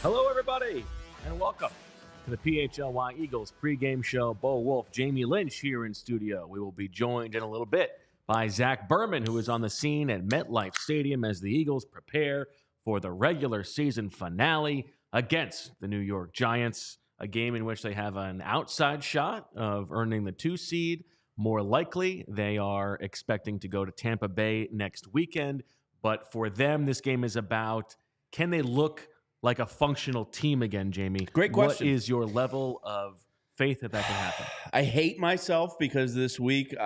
Hello, everybody, and welcome to the PHLY Eagles pregame show. Bo Wulf, Jamie Lynch here in studio. We will be joined in a little bit by Zach Berman, who is on the scene at MetLife Stadium as the Eagles prepare for the regular season finale against the New York Giants, a game in which they have an outside shot of earning the 2 seed. More likely, they are expecting to go to Tampa Bay next weekend. But for them, this game is about, can they look like a functional team again, Jamie? Great question. What is your level of faith that can happen? I hate myself because this week You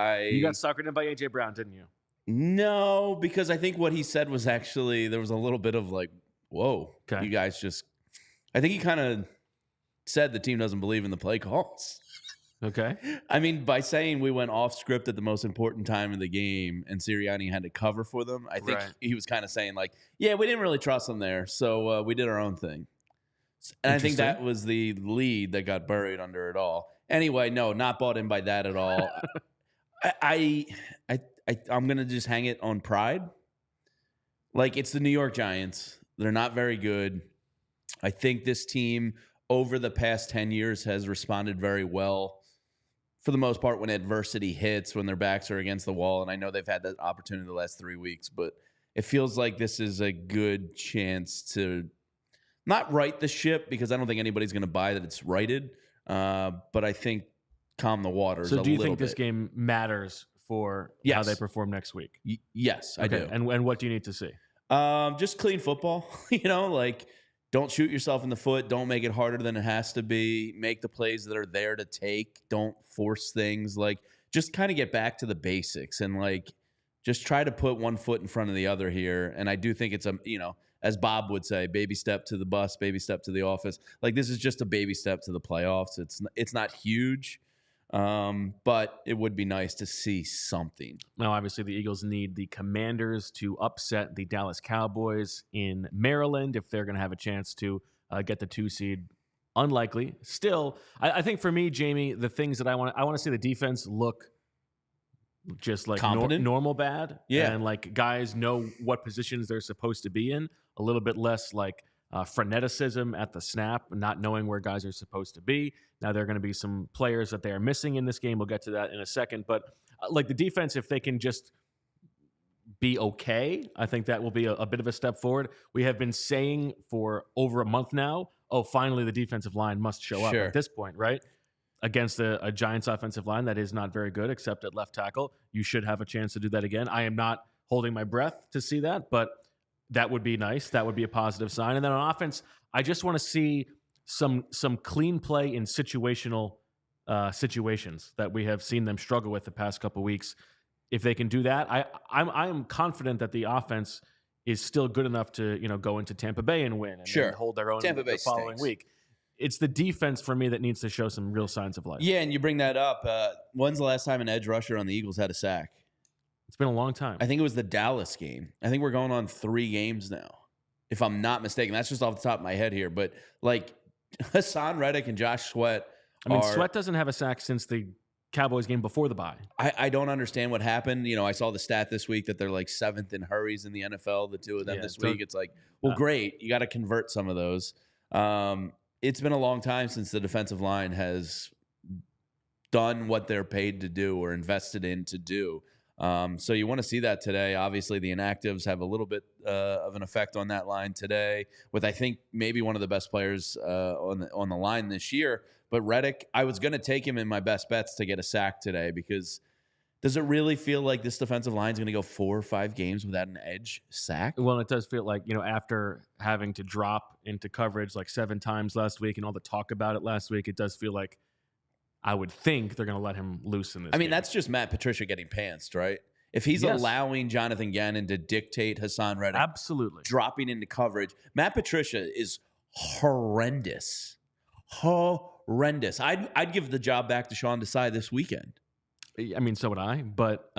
got suckered in by A.J. Brown, didn't you? No, because I think what he said was actually, there was a little bit of like, whoa, Okay. you guys just, I think he kind of said the team doesn't believe in the play calls. Okay. I mean, by saying we went off script at the most important time of the game and Sirianni had to cover for them, I think he was kind of saying like, yeah, we didn't really trust them there, so we did our own thing. And I think that was the lead that got buried under it all. Anyway, no, not bought in by that at all. I'm going to just hang it on pride. Like, it's the New York Giants. They're not very good. I think this team over the past 10 years has responded very well for the most part when adversity hits, when their backs are against the wall. And I know they've had that opportunity the last 3 weeks, but it feels like this is a good chance to not right the ship, because I don't think anybody's going to buy that it's righted. But I think calm the waters a little bit. So do you think this game matters for how they perform next week? Yes, I do. And what do you need to see? Just clean football, like don't shoot yourself in the foot. Don't make it harder than it has to be. Make the plays that are there to take. Don't force things. Like, just kind of get back to the basics and like just try to put one foot in front of the other here. And I do think it's as Bob would say, baby step to the bus, baby step to the office. Like, this is just a baby step to the playoffs. It's not huge, but it would be nice to see something. Now, obviously, the Eagles need the Commanders to upset the Dallas Cowboys in Maryland if they're going to have a chance to get the 2 seed. Unlikely. Still, I think for me, Jamie, the things that I want to see the defense look just like normal bad. Yeah. And like guys know what positions they're supposed to be in. A little bit less like freneticism at the snap, not knowing where guys are supposed to be. Now, there are going to be some players that they are missing in this game. We'll get to that in a second. But like the defense, if they can just be okay, I think that will be a bit of a step forward. We have been saying for over a month now, finally the defensive line must show up at this point, right? Against a Giants offensive line that is not very good, except at left tackle. You should have a chance to do that again. I am not holding my breath to see that, but that would be nice. That would be a positive sign. And then on offense, I just want to see some clean play in situational situations that we have seen them struggle with the past couple weeks. If they can do that, I'm confident that the offense is still good enough to go into Tampa Bay and win and hold their own the following week. It's the defense for me that needs to show some real signs of life. Yeah, and you bring that up. When's the last time an edge rusher on the Eagles had a sack? It's been a long time. I think it was the Dallas game. I think we're going on 3 games now, if I'm not mistaken. That's just off the top of my head here. But like Haason Reddick and Josh Sweat. Sweat doesn't have a sack since the Cowboys game before the bye. I don't understand what happened. I saw the stat this week that they're like 7th in hurries in the NFL, the 2 of them this week. It's like, well, great. You got to convert some of those. It's been a long time since the defensive line has done what they're paid to do or invested in to do. So you want to see that today. Obviously, the inactives have a little bit of an effect on that line today with, I think, maybe one of the best players on the line this year. But Reddick, I was going to take him in my best bets to get a sack today, because does it really feel like this defensive line is going to go 4 or 5 games without an edge sack? Well, it does feel like, after having to drop into coverage like 7 times last week and all the talk about it last week, it does feel like I would think they're going to let him loose in this game. That's just Matt Patricia getting pantsed, right? If he's allowing Jonathan Gannon to dictate Haason Reddick, absolutely dropping into coverage, Matt Patricia is horrendous. Horrendous. I'd give the job back to Sean Desai this weekend. So would I, but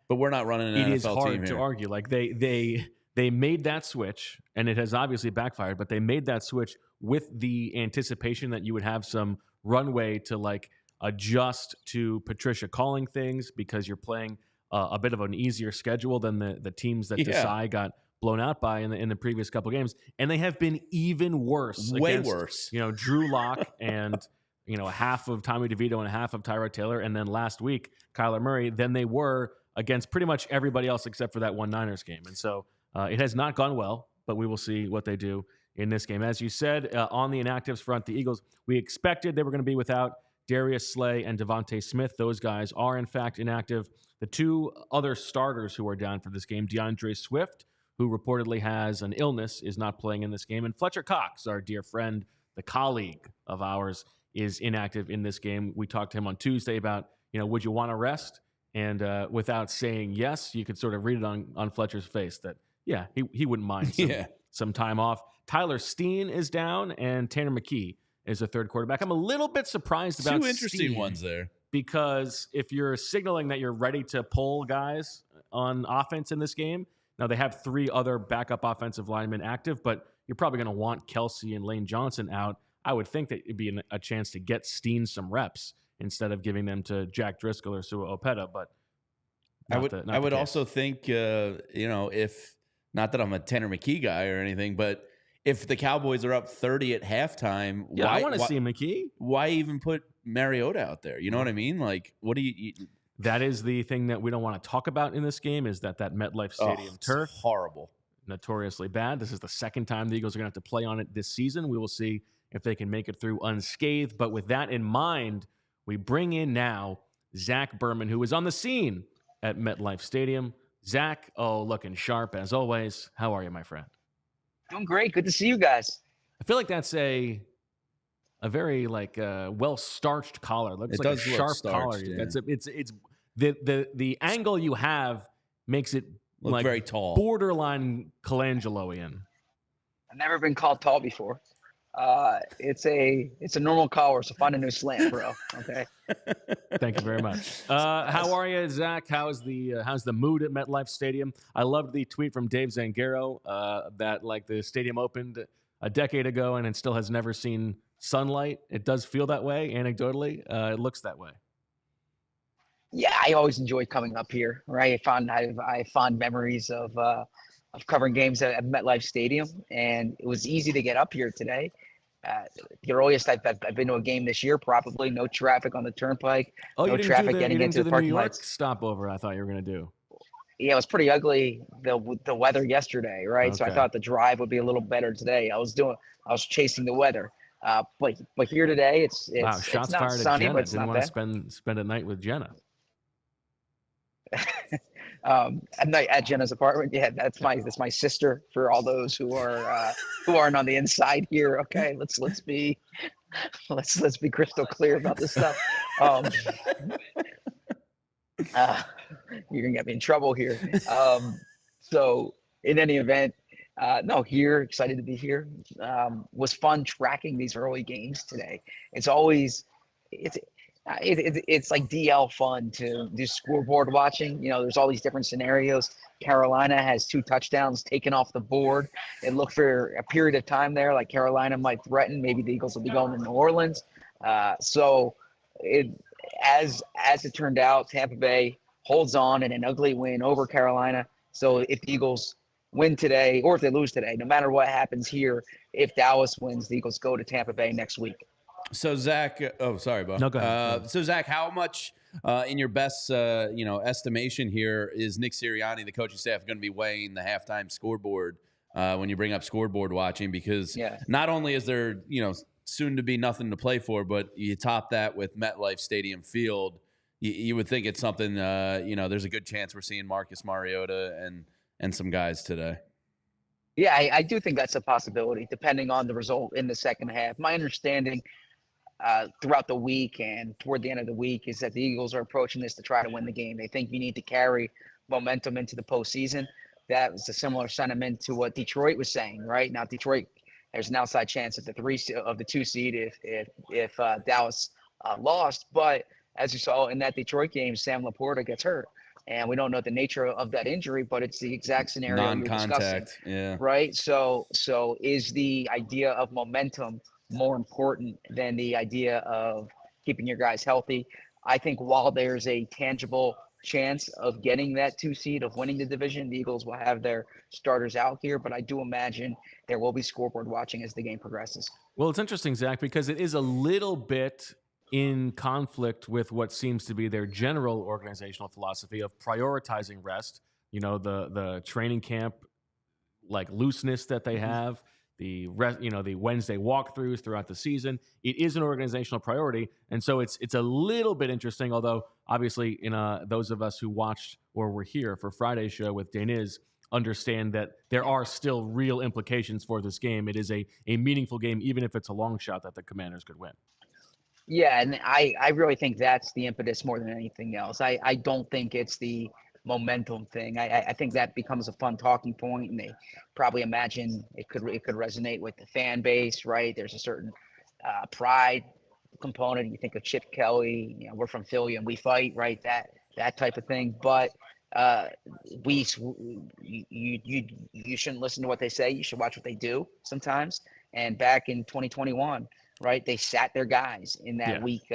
we're not running an NFL team here. It is hard to argue. Like they made that switch, and it has obviously backfired, but they made that switch with the anticipation that you would have some runway to like adjust to Patricia calling things, because you're playing a bit of an easier schedule than the teams that Desai got blown out by in the previous couple games, and they have been even worse. Way against, worse. Drew Lock and half of Tommy DeVito and half of Tyrod Taylor, and then last week Kyler Murray, than they were against pretty much everybody else except for that one Niners game. And so it has not gone well, but we will see what they do in this game. As you said, on the inactives front, the Eagles, we expected they were going to be without Darius Slay and Devontae Smith. Those guys are, in fact, inactive. The two other starters who are down for this game, DeAndre Swift, who reportedly has an illness, is not playing in this game. And Fletcher Cox, our dear friend, the colleague of ours, is inactive in this game. We talked to him on Tuesday about, would you want to rest? And without saying yes, you could sort of read it on Fletcher's face that, yeah, he wouldn't mind some time off. Tyler Steen is down, and Tanner McKee is a third quarterback. I'm a little bit surprised about two interesting Steen, ones there. because if you're signaling that you're ready to pull guys on offense in this game, now they have three other backup offensive linemen active, but you're probably going to want Kelsey and Lane Johnson out. I would think that it'd be a chance to get Steen some reps instead of giving them to Jack Driscoll or Sua Opeta. But I would also think, if not that I'm a Tanner McKee guy or anything, but if the Cowboys are up 30 at halftime, I want to see McKee. Why even put Mariota out there? You know what I mean? Like, what do you that is the thing that we don't want to talk about in this game, is that MetLife Stadium turf. Horrible. Notoriously bad. This is the second time the Eagles are going to have to play on it this season. We will see if they can make it through unscathed. But with that in mind, we bring in now Zach Berman, who is on the scene at MetLife Stadium. Zach, looking sharp as always. How are you, my friend? Doing great. Good to see you guys. I feel like that's a very well-starched collar. Looks like a sharp collar. Yeah. It's the angle you have makes it look like very tall, borderline Colangelo-ian. I've never been called tall before. It's a normal collar, so find a new slant, bro. Okay. Thank you very much. How are you, Zach? How's the mood at MetLife Stadium? I loved the tweet from Dave Zangaro that the stadium opened a decade ago and it still has never seen sunlight. It does feel that way anecdotally. It looks that way. Yeah, I always enjoy coming up here. Right, I have fond memories of covering games at MetLife Stadium, and it was easy to get up here today. The earliest I've been to a game this year, probably no traffic on the turnpike, no traffic getting into the parking lot. Stopover I thought you were going to do. Yeah, it was pretty ugly, the weather yesterday, right? Okay. So I thought the drive would be a little better today. I was chasing the weather. But here today, it's shots not fired sunny, at Jenna. but it's Didn't not want bad. to spend a night with Jenna. At Jenna's apartment. Yeah, that's my sister. For all those who aren't on the inside here, okay, let's be crystal clear about this stuff. You're gonna get me in trouble here. So in any event, excited to be here. Was fun tracking these early games today. It's like DL fun to do scoreboard watching. There's all these different scenarios. Carolina has 2 touchdowns taken off the board. It looked for a period of time there like Carolina might threaten. Maybe the Eagles will be going to New Orleans. As it turned out, Tampa Bay holds on in an ugly win over Carolina. So if the Eagles win today, or if they lose today, no matter what happens here, if Dallas wins, the Eagles go to Tampa Bay next week. So Zach, sorry, Bo. No, go ahead. So Zach, how much in your best estimation here is Nick Sirianni, the coaching staff, going to be weighing the halftime scoreboard when you bring up scoreboard watching? Because not only is there soon to be nothing to play for, but you top that with MetLife Stadium field, you would think it's something. There's a good chance we're seeing Marcus Mariota and some guys today. Yeah, I do think that's a possibility, depending on the result in the second half. My understanding throughout the week and toward the end of the week is that the Eagles are approaching this to try to win the game. They think you need to carry momentum into the postseason. That was a similar sentiment to what Detroit was saying, right? Now, Detroit, there's an outside chance at the 2 seed if Dallas lost. But as you saw in that Detroit game, Sam Laporta gets hurt. And we don't know the nature of that injury, but it's the exact scenario you're discussing, right? So is the idea of momentum more important than the idea of keeping your guys healthy? I think while there's a tangible chance of getting that 2 seed, of winning the division. The Eagles will have their starters out here, but I do imagine there will be scoreboard watching as the game progresses. Well, it's interesting, Zach, because it is a little bit in conflict with what seems to be their general organizational philosophy of prioritizing rest. You know, the training camp like looseness that they have, the Wednesday walkthroughs throughout the season. It is an organizational priority, and so it's a little bit interesting. Although obviously, those of us who watched or were here for Friday's show with Daniz understand that there are still real implications for this game. It is a meaningful game, even if it's a long shot that the Commanders could win. Yeah, and I really think that's the impetus more than anything else. I don't think it's the momentum thing. I think that becomes a fun talking point, and they probably imagine it could resonate with the fan base, right? There's a certain pride component. You think of Chip Kelly, we're from Philly and we fight, right? That type of thing. But you shouldn't listen to what they say. You should watch what they do sometimes. And back in 2021, right, they sat their guys in that week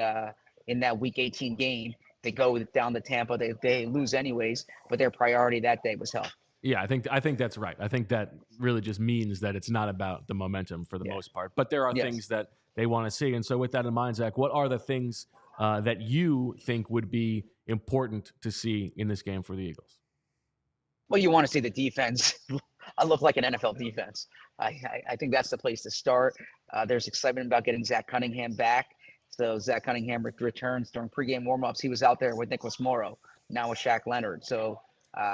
18 game. They go down to Tampa. They lose anyways, but their priority that day was health. Yeah, I think that's right. I think that really just means that it's not about the momentum for the most part, but there are things that they want to see. And so with that in mind, Zach, what are the things that you think would be important to see in this game for the Eagles? Well, you want to see the defense look like an NFL defense. I think that's the place to start. There's excitement about getting Zach Cunningham back. So Zach Cunningham returns during pregame warmups. He was out there with Nicholas Morrow, now with Shaq Leonard. So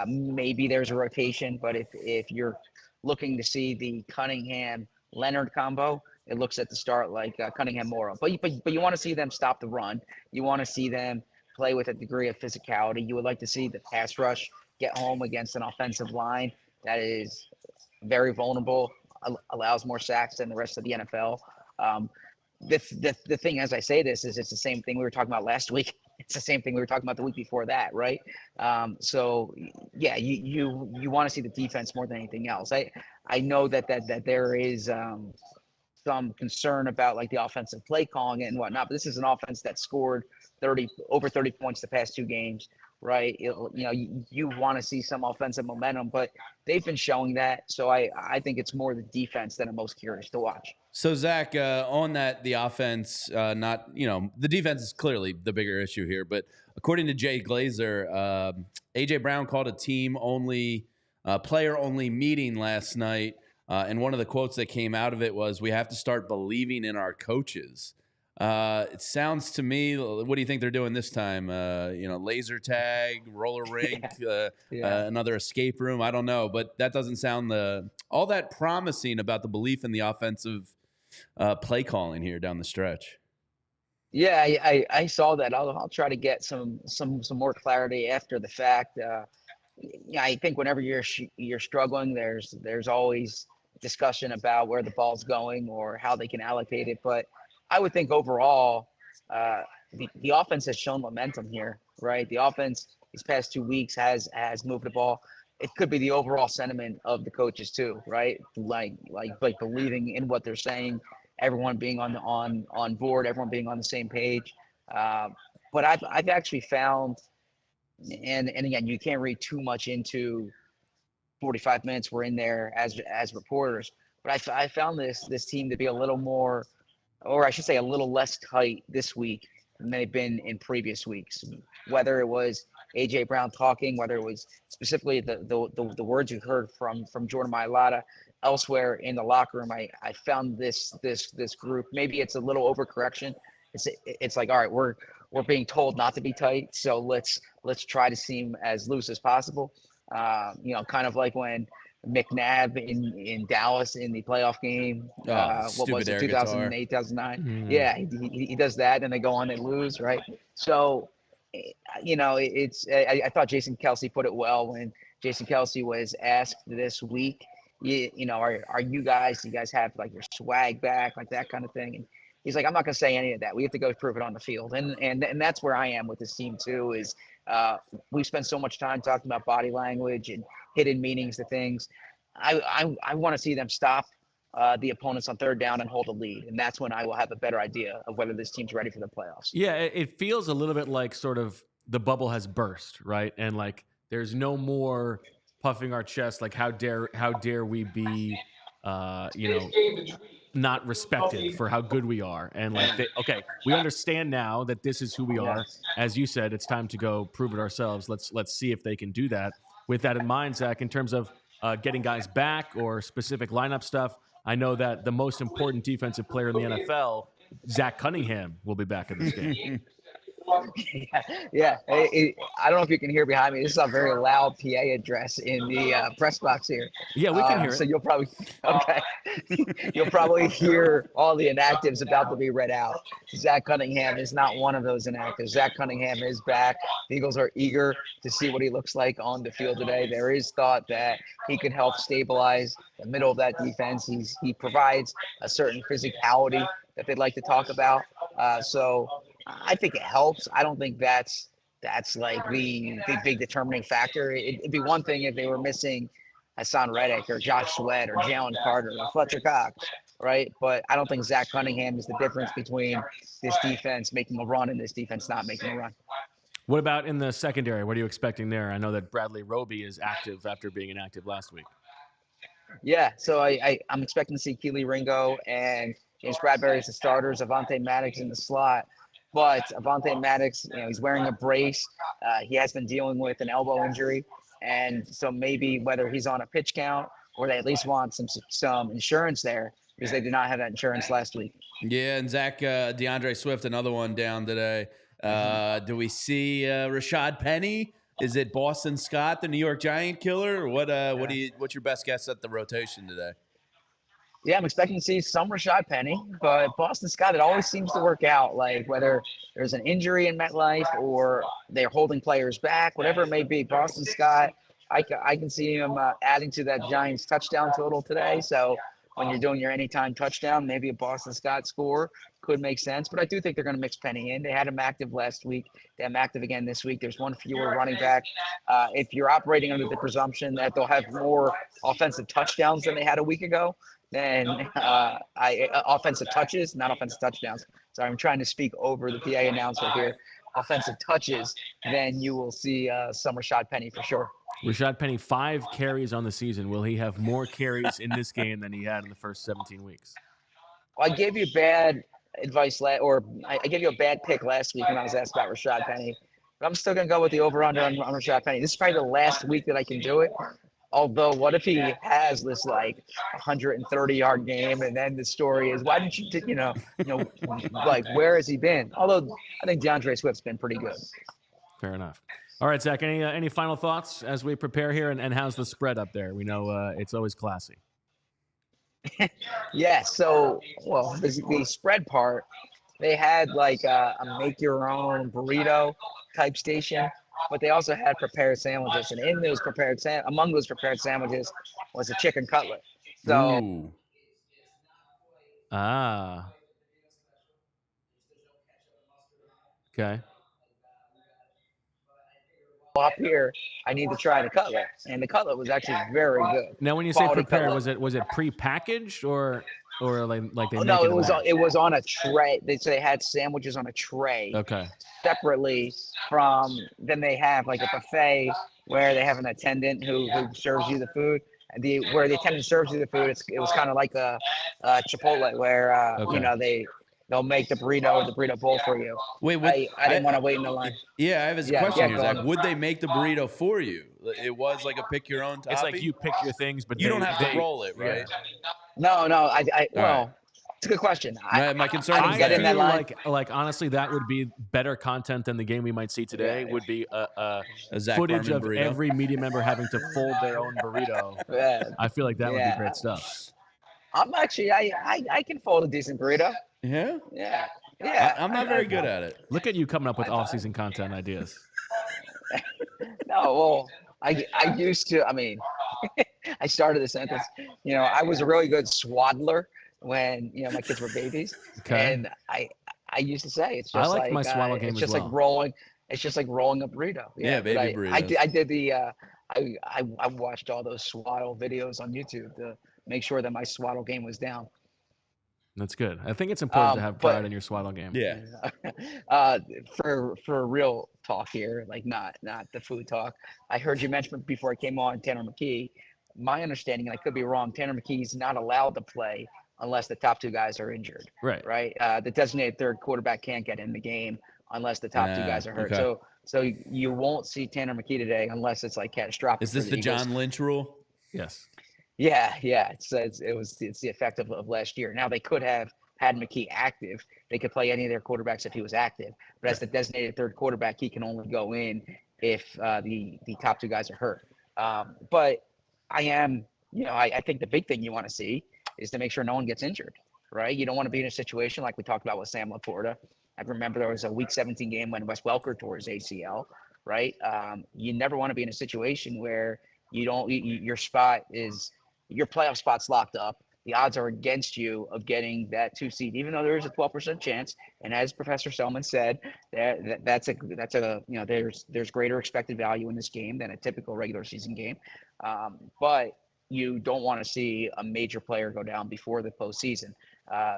maybe there's a rotation, but if you're looking to see the Cunningham-Leonard combo, it looks at the start like Cunningham-Morrow. But you want to see them stop the run. You want to see them play with a degree of physicality. You would like to see the pass rush get home against an offensive line that is very vulnerable, allows more sacks than the rest of the NFL. The thing, as I say this, is it's the same thing we were talking about last week. It's the same thing we were talking about the week before that, right? So yeah, you want to see the defense more than anything else. I know that there is some concern about like the offensive play calling and whatnot, but this is an offense that scored over 30 points the past 2 games, right? You want to see some offensive momentum, but they've been showing that. So I think it's more the defense that I'm most curious to watch. So Zach, on that, the offense, the defense is clearly the bigger issue here. But according to Jay Glazer, AJ Brown called a team-only, player-only meeting last night, and one of the quotes that came out of it was, "We have to start believing in our coaches." It sounds to me, what do you think they're doing this time? Laser tag, roller rink, another escape room. I don't know, but that doesn't sound all that promising about the belief in the offensive play calling here down the stretch. Yeah, I saw that. I'll try to get some more clarity after the fact. I think whenever you're struggling, there's always discussion about where the ball's going or how they can allocate it. But I would think overall, the offense has shown momentum here, right? The offense these past 2 weeks has moved the ball. It could be the overall sentiment of the coaches too, right? Like believing in what they're saying, everyone being on board, everyone being on the same page. But I've actually found, and again, you can't read too much into 45 minutes we're in there as reporters, but I found this team to be a little more, or I should say a little less tight this week than they've been in previous weeks. Whether it was AJ Brown talking, whether it was specifically the words you heard from Jordan Mailata elsewhere in the locker room, I found this group, maybe it's a little overcorrection. It's like, all right, we're being told not to be tight, so let's try to seem as loose as possible. Kind of like when McNabb in Dallas in the playoff game. What was it, 2008, 2009? Mm. Yeah, he does that, and they go on and lose, right? So, I thought Jason Kelce put it well when Jason Kelce was asked this week, are you guys have like your swag back, like that kind of thing? And he's like, I'm not going to say any of that. We have to go prove it on the field. And that's where I am with this team too, is we've spent so much time talking about body language and hidden meanings to things. I want to see them stop the opponents on third down and hold a lead. And that's when I will have a better idea of whether this team's ready for the playoffs. Yeah, it feels a little bit like sort of the bubble has burst, right? And like there's no more puffing our chest like how dare we be not respected for how good we are. And like okay, we understand now that this is who we are. As you said, it's time to go prove it ourselves. Let's see if they can do that. With that in mind, Zach, in terms of getting guys back or specific lineup stuff, I know that the most important defensive player in the NFL, Zach Cunningham, will be back in this game. Yeah. I don't know if you can hear behind me. This is a very loud PA address in the press box here. Yeah, we can hear it. So you'll probably you'll probably hear all the inactives about to be read out. Zach Cunningham is not one of those inactives. Zach Cunningham is back. The Eagles are eager to see what he looks like on the field today. There is thought that he could help stabilize the middle of that defense. He provides a certain physicality that they'd like to talk about. So I think it helps. I don't think that's like the big determining factor. It'd be one thing if they were missing Haason Reddick or Josh Sweat or Jalen Carter or Fletcher Cox, right? But I don't think Zach Cunningham is the difference between this defense making a run and this defense not making a run. What about in the secondary? What are you expecting there? I know that Bradley Roby is active after being inactive last week. Yeah, so I'm expecting to see Keely Ringo and James Bradbury as the starters, Avonte Maddox in the slot. But Avonte Maddox, he's wearing a brace. He has been dealing with an elbow injury. And so maybe whether he's on a pitch count or they at least want some insurance there because they did not have that insurance last week. Yeah, and Zach, DeAndre Swift, another one down today. Do we see Rashad Penny? Is it Boston Scott, the New York Giant killer? Or what's your best guess at the rotation today? Yeah, I'm expecting to see some Rashad Penny, but Boston Scott, it always seems to work out, like whether there's an injury in MetLife or they're holding players back, whatever it may be. Boston Scott, I can see him adding to that Giants touchdown total today. So when you're doing your anytime touchdown, maybe a Boston Scott score could make sense. But I do think they're going to mix Penny in. They had him active last week. They have him active again this week. There's one fewer running back. If you're operating under the presumption that they'll have more offensive touchdowns than they had a week ago, then offensive touches, not offensive touchdowns. Sorry, I'm trying to speak over the PA announcer here. Offensive touches, then you will see some Rashad Penny for sure. Rashad Penny, 5 carries on the season. Will he have more carries in this game than he had in the first 17 weeks? Well, I gave you bad advice, I gave you a bad pick last week when I was asked about Rashad Penny. But I'm still going to go with the over-under on Rashad Penny. This is probably the last week that I can do it. Although, what if he has this like 130-yard game, and then the story is, why didn't you, like where has he been? Although I think DeAndre Swift's been pretty good. Fair enough. All right, Zach. Any final thoughts as we prepare here, and how's the spread up there? We know it's always classy. Yeah. So, well, the spread part, they had like a make-your-own burrito type station. But they also had prepared sandwiches, and in those among those prepared sandwiches was a chicken cutlet. So, Ooh. Okay. Up here, I need to try the cutlet, and the cutlet was actually very good. Now, when you say prepared, was it pre-packaged or like they? No, it was on a tray. They had sandwiches on a tray. Okay. Separately from, then they have like a buffet where they have an attendant who serves you the food. Where the attendant serves you the food, it was kind of like a Chipotle where they'll make the burrito or the burrito bowl for you. Wait, I didn't want to wait in the line. Yeah, I have a question here, Zach. Would they make the burrito for you? It was like a pick your own topping? It's like you pick your things, but you don't have to roll it, right? No. It's a good question. My concern is get in that line. Like honestly, that would be better content than the game we might see today. Would be a footage Berman of burrito. Every media member having to fold their own burrito. Yeah. I feel like that would be great stuff. I'm actually I can fold a decent burrito. Yeah? Yeah. I'm not very good at it. Look at you coming up with off-season content ideas. No, well, I used to. I mean, I started the sentence. I was a really good swaddler when my kids were babies, and I used to say it's just I like my swaddle game it's just as like well. rolling. It's just like rolling a burrito. Yeah, baby burritos. I did the. I watched all those swaddle videos on YouTube to make sure that my swaddle game was down. That's good. I think it's important to have pride but in your swaddle game. Yeah. for real talk here, like not the food talk. I heard you mention before I came on Tanner McKee. My understanding, and I could be wrong, Tanner McKee's not allowed to play unless the top 2 guys are injured. Right. Right. The designated third quarterback can't get in the game unless the top 2 guys are hurt. Okay. So you won't see Tanner McKee today unless it's like catastrophic. Is this the Eagles. John Lynch rule? Yes. Yeah. It's the effect of last year. Now they could have had McKee active. They could play any of their quarterbacks if he was active. But as the designated third quarterback, he can only go in if the top 2 guys are hurt. But I think the big thing you want to see is to make sure no one gets injured, right? You don't want to be in a situation like we talked about with Sam LaPorta. I remember there was a Week 17 game when Wes Welker tore his ACL, right? You never want to be in a situation where your playoff spot's locked up. The odds are against you of getting that 2 seed, even though there is a 12% chance. And as Professor Selman said, there's greater expected value in this game than a typical regular season game. But you don't want to see a major player go down before the postseason.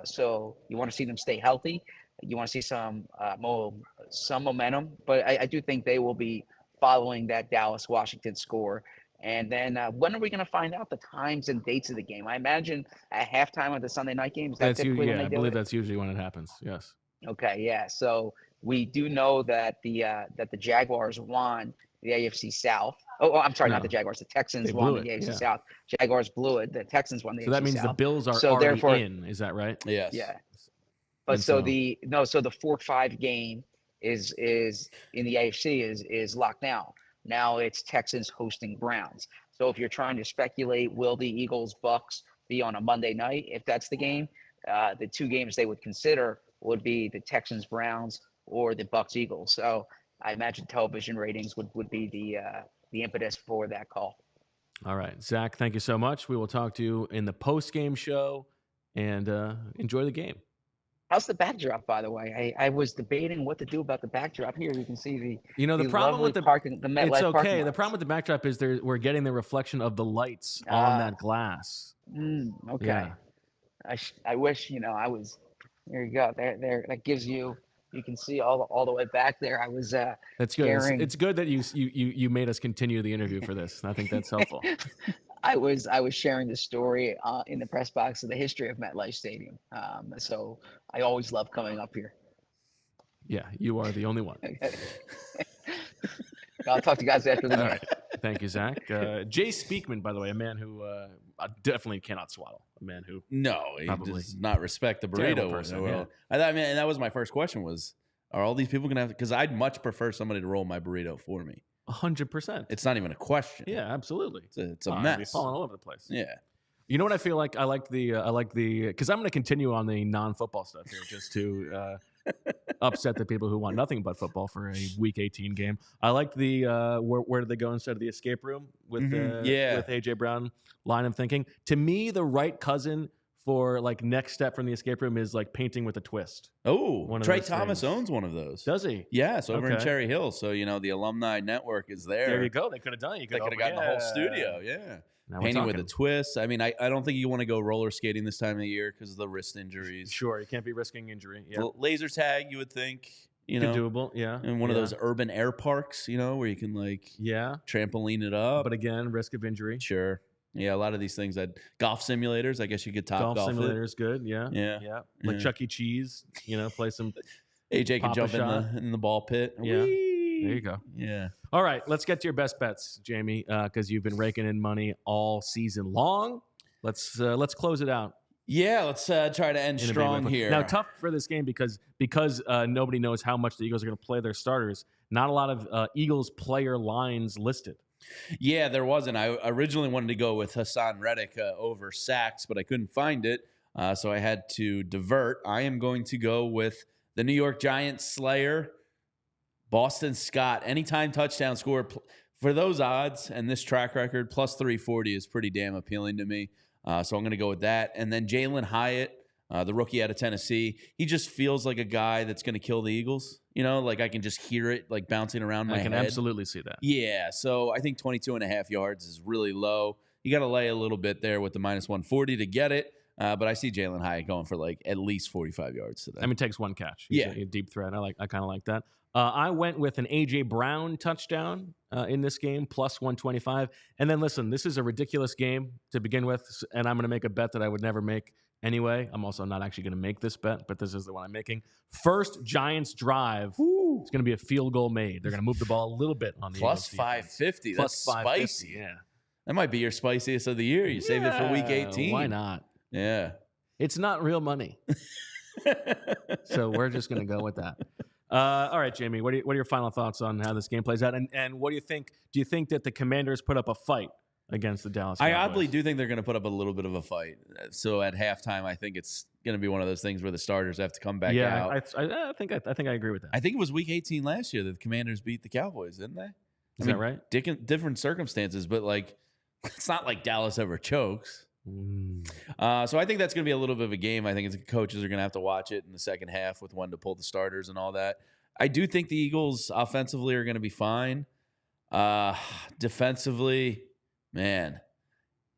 So you want to see them stay healthy. You want to see some momentum. But I do think they will be following that Dallas-Washington score. And then when are we going to find out the times and dates of the game? I imagine at halftime of the Sunday night game. Is that typically when they do it? I believe that's usually when it happens. Yes. Okay. Yeah. So we do know that the Jaguars won the AFC South. Oh, I'm sorry, not the Jaguars. The Texans won the AFC South. Jaguars blew it. The Texans won the AFC South. So that means the Bills are already in. Is that right? Yes. Yeah. But so the 4-5 game is in the AFC is locked down. Now it's Texans hosting Browns. So if you're trying to speculate, will the Eagles-Bucks be on a Monday night? If that's the game, the 2 games they would consider would be the Texans-Browns or the Bucks-Eagles. So I imagine television ratings would be the impetus for that call. All right, Zach, thank you so much. We will talk to you in the post-game show, and enjoy the game. How's the backdrop, by the way? I was debating what to do about the backdrop. Here you can see the problem with the MetLife it's okay. parking lot. The problem with the backdrop is we're getting the reflection of the lights on that glass. Okay. Yeah. I wish I was. There you go. There. That gives you. You can see all the way back there. I was. That's good. It's good that you made us continue the interview for this. I think that's helpful. I was sharing the story in the press box of the history of MetLife Stadium. So I always love coming up here. Yeah, you are the only one. I'll talk to you guys after the game. All right. Thank you, Zach. Jay Speakman, by the way, a man who I definitely cannot swaddle. A man who he does not respect the burrito. Person, yeah. I mean, and that was my first question was, are all these people going to have to, because I'd much prefer somebody to roll my burrito for me. 100%. It's not even a question. Yeah, absolutely. It's a mess. I'd be falling all over the place. Yeah. You know what I feel like? I like the because I'm going to continue on the non-football stuff here just to upset the people who want nothing but football for a Week 18 game. I like the where did they go instead of the escape room with with AJ Brown line of thinking. To me, the right cousin for like next step from the escape room is like painting with a twist. Oh, Trey Thomas owns one of those. Does he? Yes, over in Cherry Hill. So the alumni network is there. There you go. They could have done it. They could have gotten the whole studio. Yeah. Now painting with a twist. I mean, I don't think you want to go roller skating this time of the year because of the wrist injuries. Sure, you can't be risking injury. Yeah. Laser tag, you would think. Doable, yeah. In one of those urban air parks, where you can trampoline it up. But again, risk of injury. Sure. Yeah, a lot of these things. Golf simulators, I guess you could golf simulators, good. Yeah. Like Chuck E. Cheese, play some. AJ can jump in the ball pit. Yeah. Whee! There you go. Yeah. All right, let's get to your best bets, Jamie, because you've been raking in money all season long. Let's close it out. Yeah, let's try to end strong here. Now, tough for this game because nobody knows how much the Eagles are going to play their starters. Not a lot of Eagles player lines listed. Yeah, there wasn't. I originally wanted to go with Haason Reddick over sacks, but I couldn't find it, so I had to divert. I am going to go with the New York Giants slayer, Boston Scott. Anytime touchdown score for those odds and this track record, plus 340 is pretty damn appealing to me. So I'm going to go with that. And then Jalen Hyatt, the rookie out of Tennessee, he just feels like a guy that's going to kill the Eagles. Like I can just hear it like bouncing around my head. I can absolutely see that. Yeah, so I think 22.5 yards is really low. You got to lay a little bit there with the minus 140 to get it. But I see Jalen Hyatt going for like at least 45 yards today. I mean, it takes one catch. He's a deep threat. I kind of like that. I went with an A.J. Brown touchdown in this game, plus 125. And then, listen, this is a ridiculous game to begin with, and I'm going to make a bet that I would never make anyway. I'm also not actually going to make this bet, but this is the one I'm making. First Giants drive. It's going to be a field goal made. They're going to move the ball a little bit on the plus 550. That's spicy. Yeah. That might be your spiciest of the year. You saved it for week 18. Why not? Yeah. It's not real money. So we're just going to go with that. All right, Jamie, what are your final thoughts on how this game plays out? And what do you think? Do you think that the Commanders put up a fight against the Dallas Cowboys? I oddly do think they're going to put up a little bit of a fight. So at halftime, I think it's going to be one of those things where the starters have to come back out. I think I agree with that. I think it was week 18 last year that the Commanders beat the Cowboys, didn't they? Is that right? Different circumstances, but like it's not like Dallas ever chokes. So I think that's going to be a little bit of a game. I think the coaches are going to have to watch it in the second half with when to pull the starters and all that. I do think the Eagles offensively are going to be fine. Defensively, man,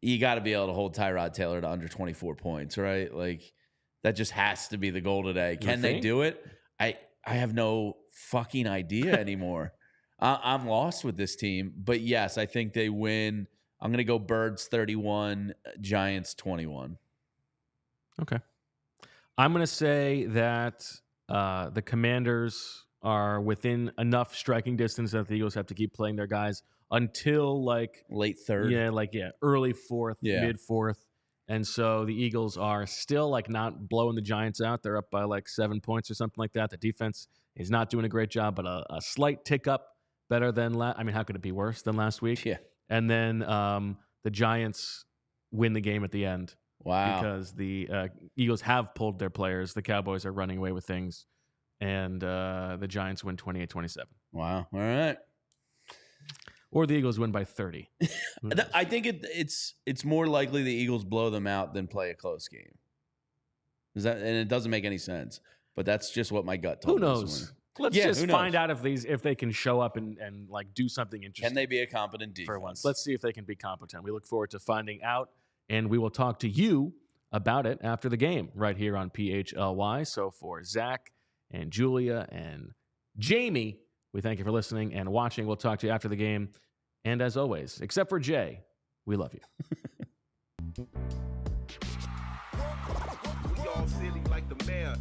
you got to be able to hold Tyrod Taylor to under 24 points, right? Like that just has to be the goal today. Can they do it? I have no fucking idea anymore. I'm lost with this team, but yes, I think they win. I'm going to go Birds 31, Giants 21. Okay. I'm going to say that the Commanders are within enough striking distance that the Eagles have to keep playing their guys until like late third. Early fourth, mid fourth. And so the Eagles are still like not blowing the Giants out. They're up by like 7 points or something like that. The defense is not doing a great job, but a slight tick up better than how could it be worse than last week? Yeah. And then the Giants win the game at the end. Wow. Because the Eagles have pulled their players. The Cowboys are running away with things. And the Giants win 28-27. Wow. All right. Or the Eagles win by 30. I think it's more likely the Eagles blow them out than play a close game. And it doesn't make any sense. But that's just what my gut told me. Who knows? Let's just find out if they can show up and like do something interesting. Can they be a competent defense? For once. Let's see if they can be competent. We look forward to finding out, and we will talk to you about it after the game right here on PHLY. So for Zach and Julia and Jamie, we thank you for listening and watching. We'll talk to you after the game. And as always, except for Jay, we love you. We all silly like the mayor.